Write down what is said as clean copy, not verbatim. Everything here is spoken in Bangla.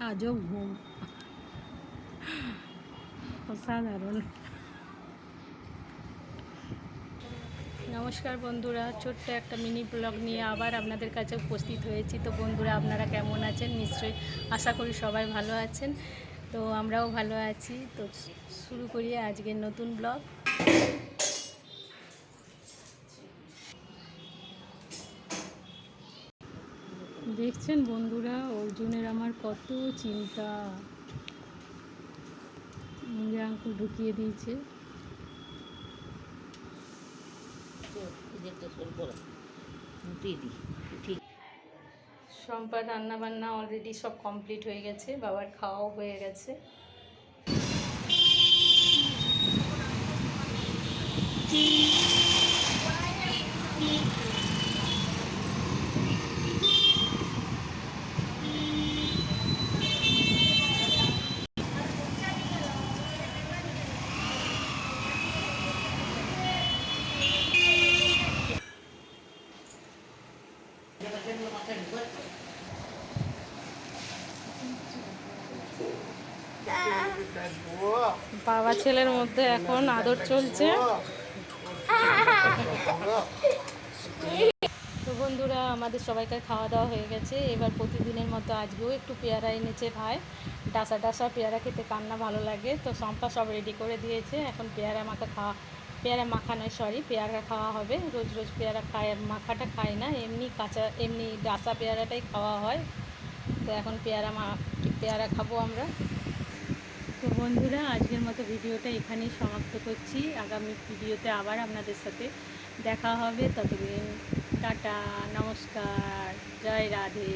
আজও ঘুম অসাধারণ। নমস্কার বন্ধুরা, ছোট্ট একটা মিনি ব্লগ নিয়ে আবার আপনাদের কাছে উপস্থিত হয়েছি। তো বন্ধুরা, আপনারা কেমন আছেন? নিশ্চয়ই আশা করি সবাই ভালো আছেন। তো আমরাও ভালো আছি। তো শুরু করি আজকের নতুন ব্লগ। দেখছেন বন্ধুরা, অর্জুনের আমার কত চিন্তা। মুখে আঙ্কুল ঢুকিয়ে দিয়েছে। সম্পার রান্না বান্না অলরেডি সব কমপ্লিট হয়ে গেছে, বাবার খাওয়াও হয়ে গেছে। বাবা ছেলের মধ্যে এখন আদর চলছে। তো বন্ধুরা, আমাদের সবাইকার খাওয়া দাওয়া হয়ে গেছে। এবার প্রতিদিনের মতো আজকেও একটু পেয়ারা এনেছে ভাই। ডাসা ডাসা পেয়ারা খেতে কান্না ভালো লাগে। তো সম্পা সব রেডি করে দিয়েছে। এখন পেয়ারা মাখা নয়, সরি, পেয়ারা খাওয়া হবে। রোজ রোজ পেয়ারা মাখাটা খাই না, এমনি ডাসা পেয়ারাটাই খাওয়া হয়। তো এখন পেয়ারা খাবো আমরা। তো বন্ধুরা, আজকের মতো ভিডিওটা এখানেই সমাপ্ত করছি। আগামী ভিডিওতে আবার আপনাদের সাথে দেখা হবে। ততদিন টাটা, নমস্কার, জয় রাধে।